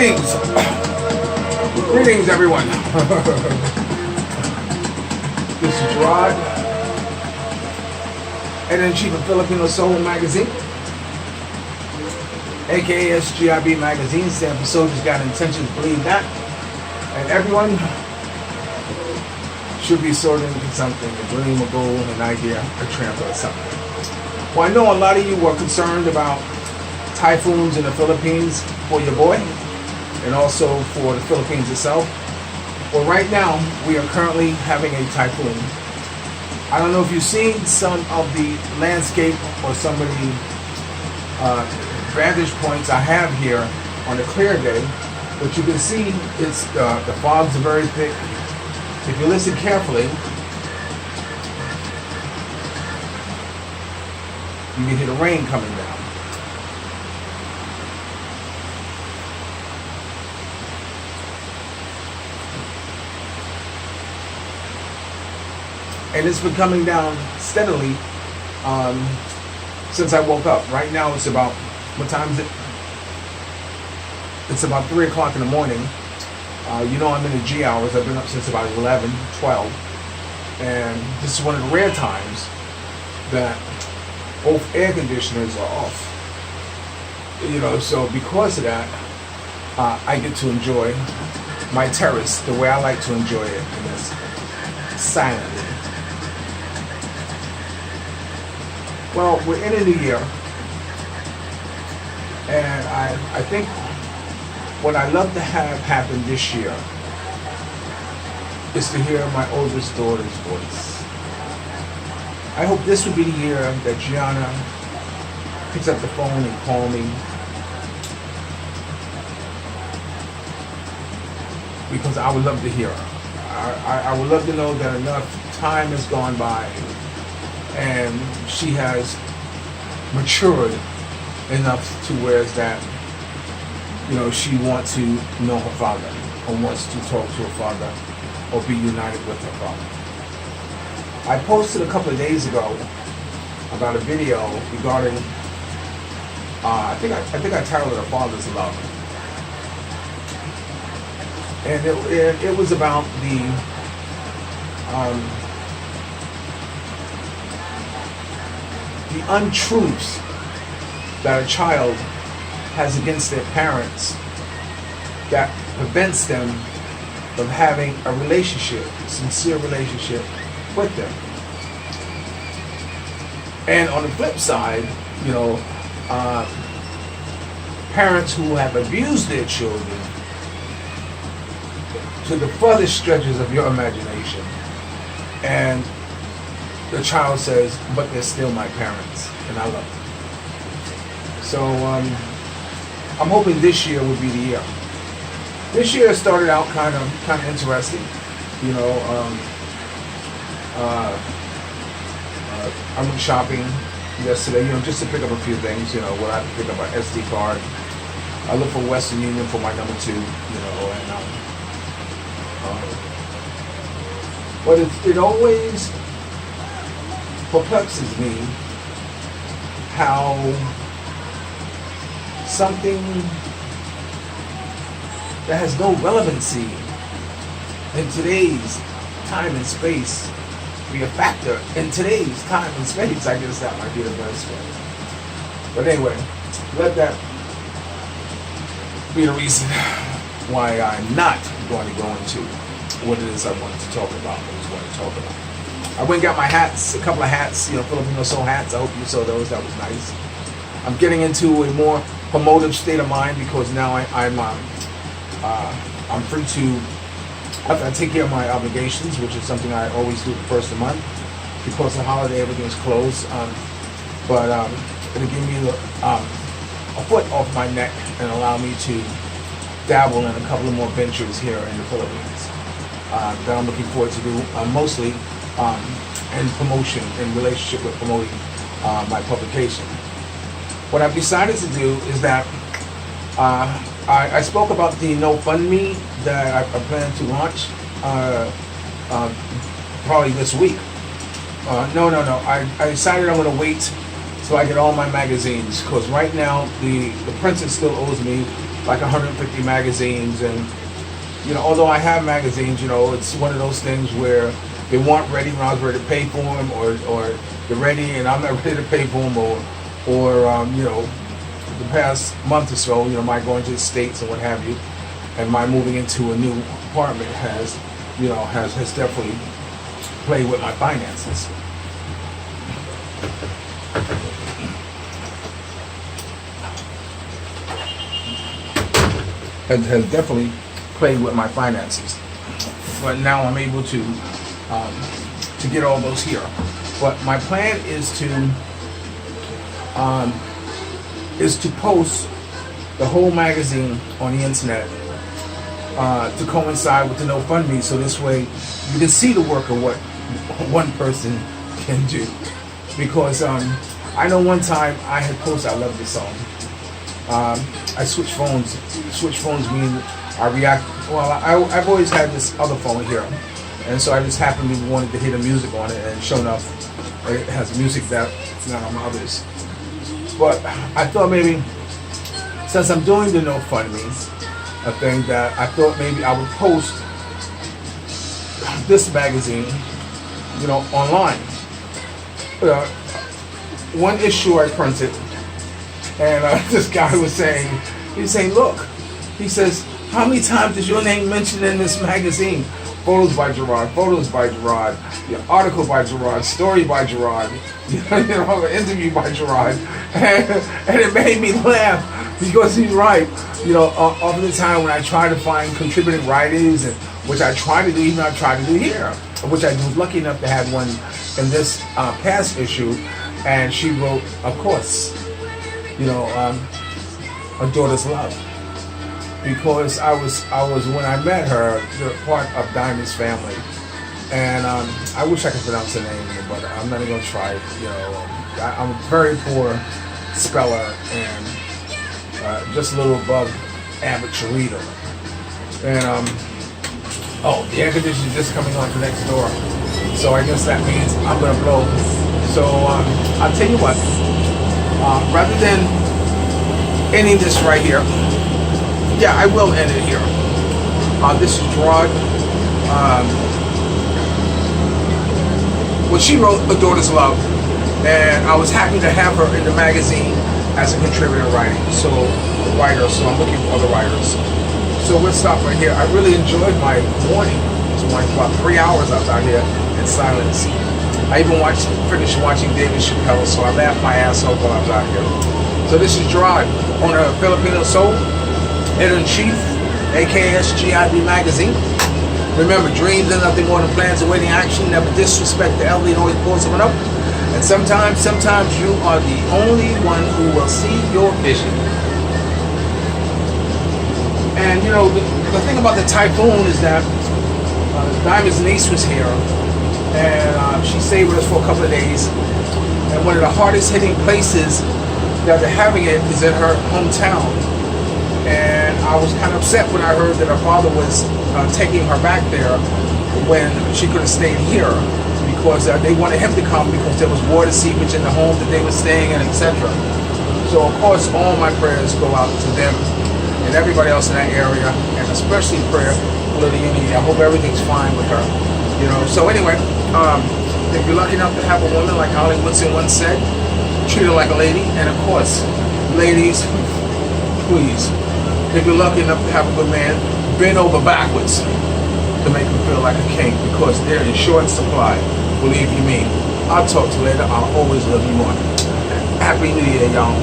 Greetings! Greetings, everyone! This is Gerard, editor-in-chief of Filipino Soul Magazine, aka SGIB Magazine. Stand for Soldiers Got Intentions, believe that. And everyone should be sorting into something, a dream, a goal, an idea, a tramp, or something. Well, I know a lot of you were concerned about typhoons in the Philippines for your boy, and also for the Philippines itself. Well, right now, we are currently having a typhoon. I don't know if you've seen some of the landscape or some of the vantage points I have here on a clear day, but you can see it's the fogs are very thick. If you listen carefully, you can hear the rain coming down. And it's been coming down steadily since I woke up. Right now it's about, what time is it? It's about 3 o'clock in the morning. You know I'm in the G hours. I've been up since about 11, 12. And this is one of the rare times that both air conditioners are off. You know, so because of that, I get to enjoy my terrace the way I like to enjoy it, and it's silently. Well, we're in a new year, and I think what I love to have happen this year is to hear my oldest daughter's voice. I hope this would be the year that Gianna picks up the phone and calls me, because I would love to hear her. I would love to know that enough time has gone by and she has matured enough to where it's that, you know, she wants to know her father, or wants to talk to her father, or be united with her father. I posted a couple of days ago about a video regarding, I think I titled it "A Father's Love," and it was about the untruths that a child has against their parents that prevents them from having a relationship, a sincere relationship with them. And on the flip side, you know, parents who have abused their children to the furthest stretches of your imagination, and the child says, but they're still my parents, and I love them. So I'm hoping this year would be the year. This year started out kind of interesting. You know, I went shopping yesterday, you know, just to pick up a few things. You know, where I had to pick up an SD card. I looked for Western Union for my number 2. You know, and but it always perplexes me how something that has no relevancy in today's time and space be a factor in today's time and space. I guess that might be the best way. But anyway, let that be the reason why I'm not going to go into what it is I wanted to talk about. I went and got my hats, a couple of hats, you know, Filipino Soul hats. I hope you saw those. That was nice. I'm getting into a more promotive state of mind because now I'm free to, after I take care of my obligations, which is something I always do the first of the month. Because of the holiday, everything's closed. But it'll give me a foot off my neck and allow me to dabble in a couple of more ventures here in the Philippines that I'm looking forward to do, mostly in promotion, in relationship with promoting my publication. What I've decided to do is that I spoke about the Gofundme that I plan to launch probably this week. No. I decided I'm going to wait till I get all my magazines, because right now the printer still owes me like 150 magazines, and although I have magazines, it's one of those things where they weren't ready when I was ready to pay for them, or they're ready and I'm not ready to pay for them, or the past month or so, my going to the States and what have you, and my moving into a new apartment has definitely played with my finances. Has definitely played with my finances, but now I'm able to get all those here. But my plan is to post the whole magazine on the internet to coincide with the Gofundme, so this way you can see the work of what one person can do. Because I know one time I had posted, I love this song. I switch phones. Switch phones mean I react. Well, I've always had this other phone here, and so I just happened to wanted to hear the music on it, and sure enough, it has music that's not on others. But I thought maybe, since I'm doing the Gofundme, a thing that I thought maybe I would post this magazine, online. One issue I printed, and this guy was saying, look, he says, how many times is your name mentioned in this magazine? Photos by Gerard, article by Gerard, story by Gerard, an interview by Gerard, and it made me laugh because he's right. Often the time when I try to find contributing writers, and which I try to do, even I try to do here, which I was lucky enough to have one in this past issue, and she wrote, of course, A Daughter's Love. Because I was when I met her, part of Diamond's family, and I wish I could pronounce her name, but I'm not even gonna try it. I'm a very poor speller and just a little above amateur reader. And the air conditioner is just coming on from next door, so I guess that means I'm gonna blow. So I'll tell you what, rather than ending this right here. Yeah, I will end it here. This is Gerard. Well, she wrote A Daughter's Love, and I was happy to have her in the magazine as a contributor writer. So I'm looking for other writers. So we'll stop right here. I really enjoyed my morning. It's about 3 hours I was out here in silence. I even finished watching David Chappelle, so I laughed my ass off while I was out here. So this is Gerard, owner of Filipino Soul, Editor-in-Chief, aka Gofundme magazine. Remember, dreams are nothing more than plans awaiting action. Never disrespect the elderly and always pull someone up. And sometimes you are the only one who will see your vision. And the thing about the typhoon is that Diamond's niece was here, and she stayed with us for a couple of days. And one of the hardest hitting places that they're having it is in her hometown. And I was kind of upset when I heard that her father was taking her back there when she could have stayed here, because they wanted him to come because there was water seepage in the home that they were staying in, etc. So of course all my prayers go out to them and everybody else in that area, and especially prayer for the Yuimi. I hope everything's fine with her. So anyway, if you're lucky enough to have a woman, like Holly Woodson once said, treat her like a lady. And of course, ladies, please, if you're lucky enough to have a good man, bend over backwards to make him feel like a king, because they're in short supply, believe you me. I'll talk to you later. I'll always love you more. Happy New Year, y'all.